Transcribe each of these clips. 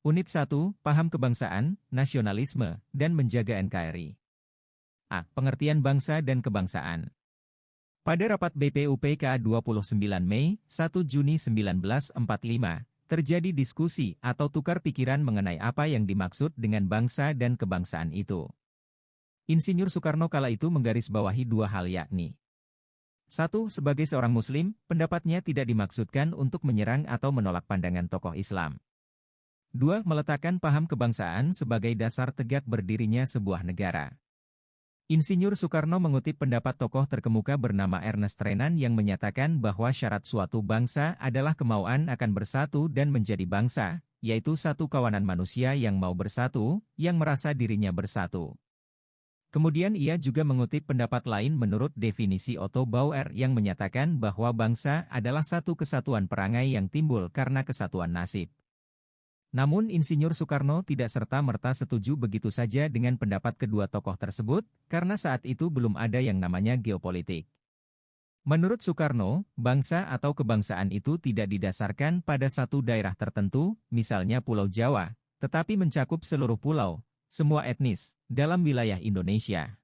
Unit 1, Paham Kebangsaan, Nasionalisme, dan Menjaga NKRI. A. Pengertian bangsa dan kebangsaan. Pada rapat BPUPK 29 Mei, 1 Juni 1945, terjadi diskusi atau tukar pikiran mengenai apa yang dimaksud dengan bangsa dan kebangsaan itu. Insinyur Soekarno kala itu menggarisbawahi dua hal yakni. 1. Sebagai seorang Muslim, pendapatnya tidak dimaksudkan untuk menyerang atau menolak pandangan tokoh Islam. 2. Meletakkan paham kebangsaan sebagai dasar tegak berdirinya sebuah negara. Insinyur Soekarno mengutip pendapat tokoh terkemuka bernama Ernest Renan yang menyatakan bahwa syarat suatu bangsa adalah kemauan akan bersatu dan menjadi bangsa, yaitu satu kawanan manusia yang mau bersatu, yang merasa dirinya bersatu. Kemudian ia juga mengutip pendapat lain menurut definisi Otto Bauer yang menyatakan bahwa bangsa adalah satu kesatuan perangai yang timbul karena kesatuan nasib. Namun Insinyur Soekarno tidak serta-merta setuju begitu saja dengan pendapat kedua tokoh tersebut, karena saat itu belum ada yang namanya geopolitik. Menurut Soekarno, bangsa atau kebangsaan itu tidak didasarkan pada satu daerah tertentu, misalnya Pulau Jawa, tetapi mencakup seluruh pulau, semua etnis, dalam wilayah Indonesia.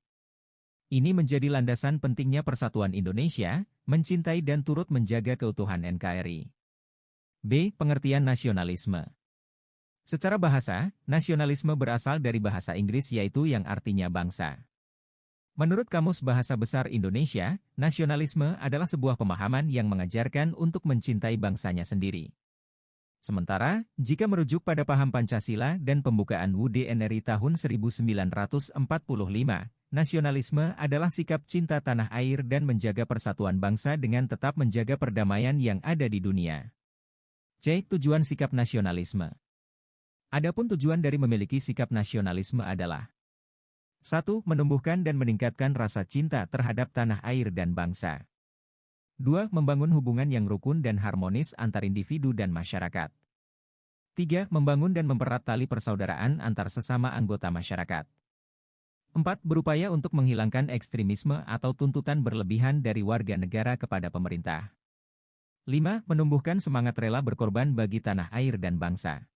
Ini menjadi landasan pentingnya persatuan Indonesia, mencintai dan turut menjaga keutuhan NKRI. B. Pengertian nasionalisme. Secara bahasa, nasionalisme berasal dari bahasa Inggris yaitu yang artinya bangsa. Menurut Kamus Bahasa Besar Indonesia, nasionalisme adalah sebuah pemahaman yang mengajarkan untuk mencintai bangsanya sendiri. Sementara, jika merujuk pada paham Pancasila dan pembukaan UUD NRI tahun 1945, nasionalisme adalah sikap cinta tanah air dan menjaga persatuan bangsa dengan tetap menjaga perdamaian yang ada di dunia. C. Tujuan sikap nasionalisme. Adapun tujuan dari memiliki sikap nasionalisme adalah 1. Menumbuhkan dan meningkatkan rasa cinta terhadap tanah air dan bangsa. 2. Membangun hubungan yang rukun dan harmonis antar individu dan masyarakat. 3. Membangun dan mempererat tali persaudaraan antar sesama anggota masyarakat. 4. Berupaya untuk menghilangkan ekstremisme atau tuntutan berlebihan dari warga negara kepada pemerintah. 5. Menumbuhkan semangat rela berkorban bagi tanah air dan bangsa.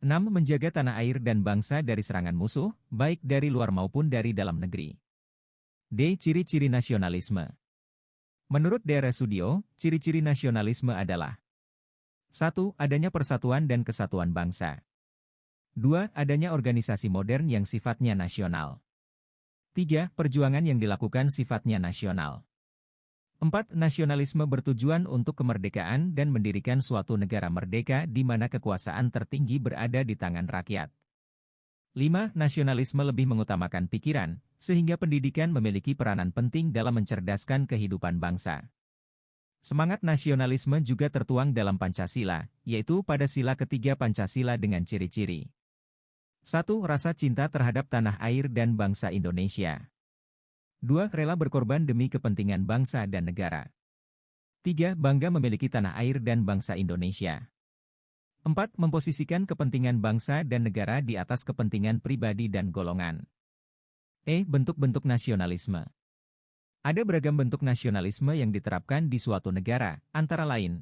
6. Menjaga tanah air dan bangsa dari serangan musuh, baik dari luar maupun dari dalam negeri. D. Ciri-ciri nasionalisme. Menurut Dr. Sudio, ciri-ciri nasionalisme adalah 1. Adanya persatuan dan kesatuan bangsa. 2. Adanya organisasi modern yang sifatnya nasional. 3. Perjuangan yang dilakukan sifatnya nasional. 4. Nasionalisme bertujuan untuk kemerdekaan dan mendirikan suatu negara merdeka di mana kekuasaan tertinggi berada di tangan rakyat. 5. Nasionalisme lebih mengutamakan pikiran, sehingga pendidikan memiliki peranan penting dalam mencerdaskan kehidupan bangsa. Semangat nasionalisme juga tertuang dalam Pancasila, yaitu pada sila ketiga Pancasila dengan ciri-ciri. 1. Rasa cinta terhadap tanah air dan bangsa Indonesia. 2. Rela berkorban demi kepentingan bangsa dan negara. 3. Bangga memiliki tanah air dan bangsa Indonesia. 4. Memposisikan kepentingan bangsa dan negara di atas kepentingan pribadi dan golongan. E. Bentuk-bentuk nasionalisme. Ada beragam bentuk nasionalisme yang diterapkan di suatu negara, antara lain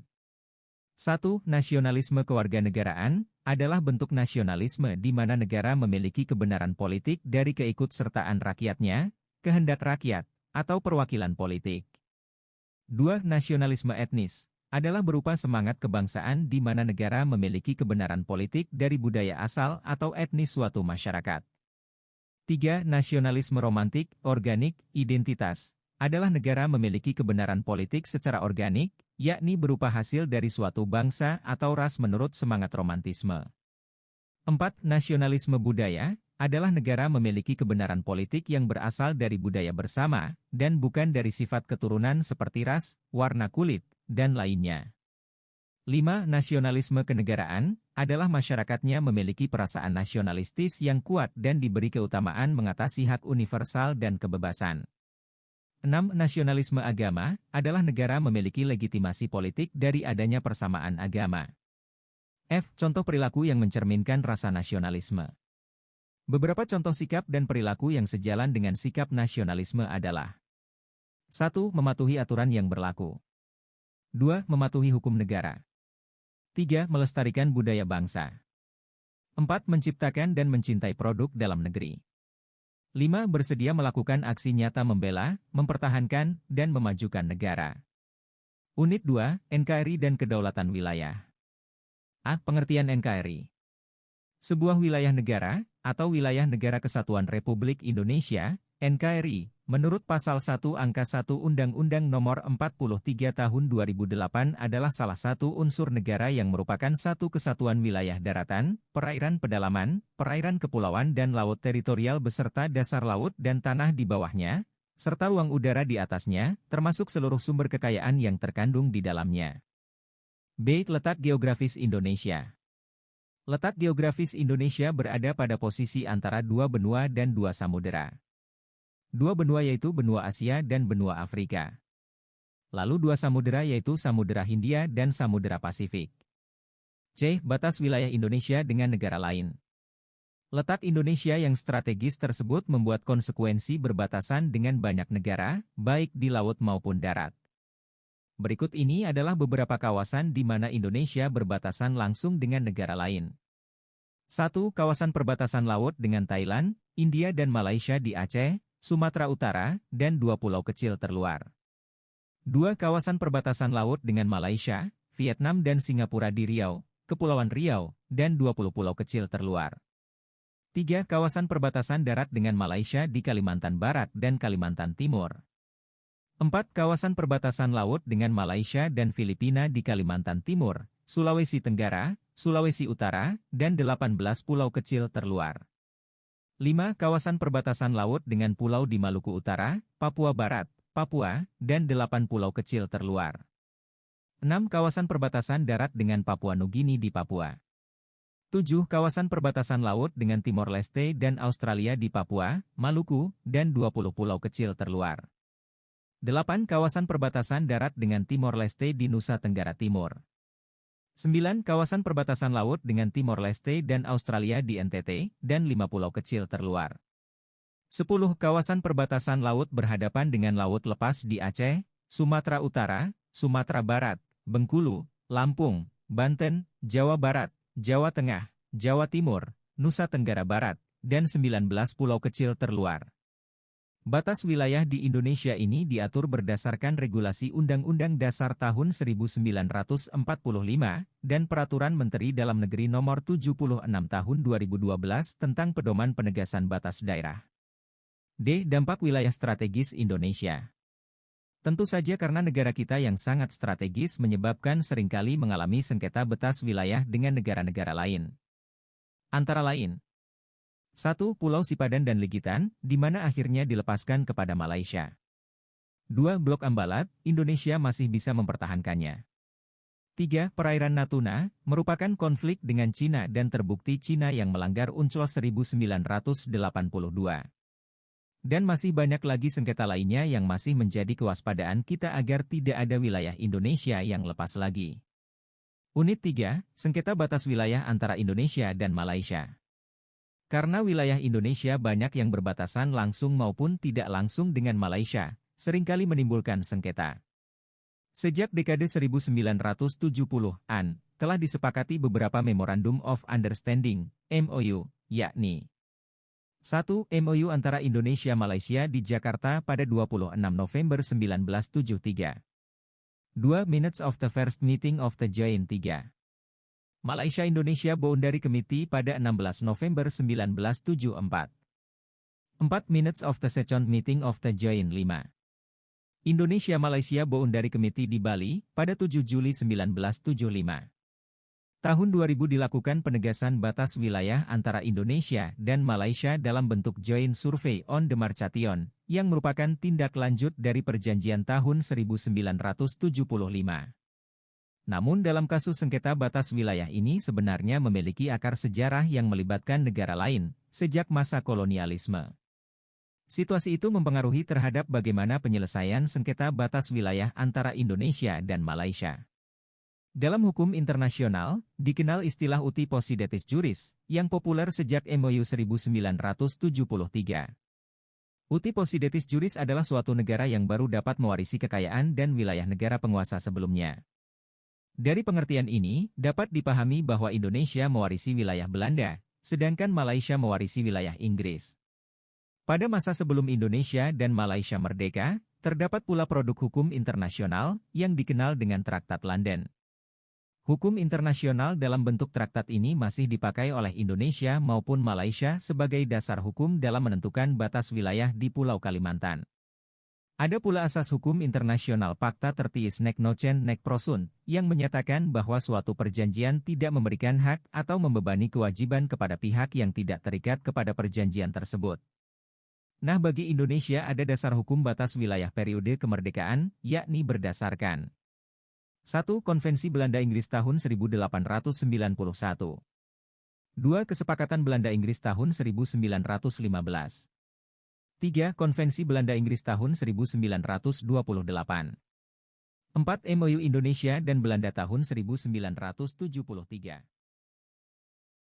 1. Nasionalisme kewarganegaraan adalah bentuk nasionalisme di mana negara memiliki kebenaran politik dari keikutsertaan rakyatnya, kehendak rakyat, atau perwakilan politik. 2. Nasionalisme etnis adalah berupa semangat kebangsaan di mana negara memiliki kebenaran politik dari budaya asal atau etnis suatu masyarakat. 3. Nasionalisme romantik, organik, identitas adalah negara memiliki kebenaran politik secara organik, yakni berupa hasil dari suatu bangsa atau ras menurut semangat romantisme. 4. Nasionalisme budaya adalah negara memiliki kebenaran politik yang berasal dari budaya bersama, dan bukan dari sifat keturunan seperti ras, warna kulit, dan lainnya. 5. Nasionalisme kenegaraan adalah masyarakatnya memiliki perasaan nasionalistis yang kuat dan diberi keutamaan mengatasi hak universal dan kebebasan. 6. Nasionalisme agama adalah negara memiliki legitimasi politik dari adanya persamaan agama. F. Contoh perilaku yang mencerminkan rasa nasionalisme. Beberapa contoh sikap dan perilaku yang sejalan dengan sikap nasionalisme adalah 1. Mematuhi aturan yang berlaku. 2. Mematuhi hukum negara. 3. Melestarikan budaya bangsa. 4. Menciptakan dan mencintai produk dalam negeri. 5. Bersedia melakukan aksi nyata membela, mempertahankan, dan memajukan negara. Unit 2, NKRI dan Kedaulatan Wilayah. A. Pengertian NKRI. Sebuah wilayah negara, atau Wilayah Negara Kesatuan Republik Indonesia, NKRI, menurut Pasal 1 Angka 1 Undang-Undang Nomor 43 Tahun 2008 adalah salah satu unsur negara yang merupakan satu kesatuan wilayah daratan, perairan pedalaman, perairan kepulauan dan laut teritorial beserta dasar laut dan tanah di bawahnya, serta ruang udara di atasnya, termasuk seluruh sumber kekayaan yang terkandung di dalamnya. B. Letak geografis Indonesia. Letak geografis Indonesia berada pada posisi antara dua benua dan dua samudera. Dua benua yaitu benua Asia dan benua Afrika. Lalu dua samudera yaitu Samudera Hindia dan Samudera Pasifik. C. Batas wilayah Indonesia dengan negara lain. Letak Indonesia yang strategis tersebut membuat konsekuensi berbatasan dengan banyak negara, baik di laut maupun darat. Berikut ini adalah beberapa kawasan di mana Indonesia berbatasan langsung dengan negara lain. 1. Kawasan perbatasan laut dengan Thailand, India dan Malaysia di Aceh, Sumatera Utara, dan 2 pulau kecil terluar. 2. Kawasan perbatasan laut dengan Malaysia, Vietnam dan Singapura di Riau, Kepulauan Riau, dan 20 pulau kecil terluar. 3. Kawasan perbatasan darat dengan Malaysia di Kalimantan Barat dan Kalimantan Timur. 4. Kawasan perbatasan laut dengan Malaysia dan Filipina di Kalimantan Timur, Sulawesi Tenggara, Sulawesi Utara, dan 18 pulau kecil terluar. 5. Kawasan perbatasan laut dengan pulau di Maluku Utara, Papua Barat, Papua, dan 8 pulau kecil terluar. 6. Kawasan perbatasan darat dengan Papua Nugini di Papua. 7. Kawasan perbatasan laut dengan Timor Leste dan Australia di Papua, Maluku, dan 20 pulau kecil terluar. 8. Kawasan perbatasan darat dengan Timor Leste di Nusa Tenggara Timur. 9. Kawasan perbatasan laut dengan Timor Leste dan Australia di NTT, dan 5 pulau kecil terluar. 10. Kawasan perbatasan laut berhadapan dengan laut lepas di Aceh, Sumatera Utara, Sumatera Barat, Bengkulu, Lampung, Banten, Jawa Barat, Jawa Tengah, Jawa Timur, Nusa Tenggara Barat, dan 19 pulau kecil terluar. Batas wilayah di Indonesia ini diatur berdasarkan regulasi Undang-Undang Dasar tahun 1945 dan Peraturan Menteri Dalam Negeri Nomor 76 Tahun 2012 tentang Pedoman Penegasan Batas Daerah. D. Dampak wilayah strategis Indonesia. Tentu saja karena negara kita yang sangat strategis menyebabkan seringkali mengalami sengketa batas wilayah dengan negara-negara lain. Antara lain, 1. Pulau Sipadan dan Legitan, di mana akhirnya dilepaskan kepada Malaysia. 2. Blok Ambalat, Indonesia masih bisa mempertahankannya. 3. Perairan Natuna, merupakan konflik dengan Cina dan terbukti Cina yang melanggar UNCLOS 1982. Dan masih banyak lagi sengketa lainnya yang masih menjadi kewaspadaan kita agar tidak ada wilayah Indonesia yang lepas lagi. Unit 3, Sengketa Batas Wilayah antara Indonesia dan Malaysia. Karena wilayah Indonesia banyak yang berbatasan langsung maupun tidak langsung dengan Malaysia, seringkali menimbulkan sengketa. Sejak dekade 1970-an, telah disepakati beberapa Memorandum of Understanding, MOU, yakni 1. MOU antara Indonesia-Malaysia di Jakarta pada 26 November 1973. 2. Minutes of the First Meeting of the Joint 3. Malaysia-Indonesia Boundary Committee pada 16 November 1974. 4. Minutes of the Second Meeting of the Joint 5. Indonesia-Malaysia Boundary Committee di Bali pada 7 Juli 1975. Tahun 2000 dilakukan penegasan batas wilayah antara Indonesia dan Malaysia dalam bentuk Joint Survey on Demarcation, yang merupakan tindak lanjut dari perjanjian tahun 1975. Namun dalam kasus sengketa batas wilayah ini sebenarnya memiliki akar sejarah yang melibatkan negara lain, sejak masa kolonialisme. Situasi itu mempengaruhi terhadap bagaimana penyelesaian sengketa batas wilayah antara Indonesia dan Malaysia. Dalam hukum internasional, dikenal istilah uti possidetis juris, yang populer sejak MOU 1973. Uti possidetis juris adalah suatu negara yang baru dapat mewarisi kekayaan dan wilayah negara penguasa sebelumnya. Dari pengertian ini, dapat dipahami bahwa Indonesia mewarisi wilayah Belanda, sedangkan Malaysia mewarisi wilayah Inggris. Pada masa sebelum Indonesia dan Malaysia merdeka, terdapat pula produk hukum internasional yang dikenal dengan Traktat London. Hukum internasional dalam bentuk traktat ini masih dipakai oleh Indonesia maupun Malaysia sebagai dasar hukum dalam menentukan batas wilayah di Pulau Kalimantan. Ada pula asas hukum internasional Pakta Tertiis Nek Nocen Nek Prosun, yang menyatakan bahwa suatu perjanjian tidak memberikan hak atau membebani kewajiban kepada pihak yang tidak terikat kepada perjanjian tersebut. Nah, bagi Indonesia ada dasar hukum batas wilayah periode kemerdekaan, yakni berdasarkan 1. Konvensi Belanda-Inggris tahun 1891. 2. Kesepakatan Belanda-Inggris tahun 1915. 3. Konvensi Belanda-Inggris tahun 1928. 4. MOU Indonesia dan Belanda tahun 1973.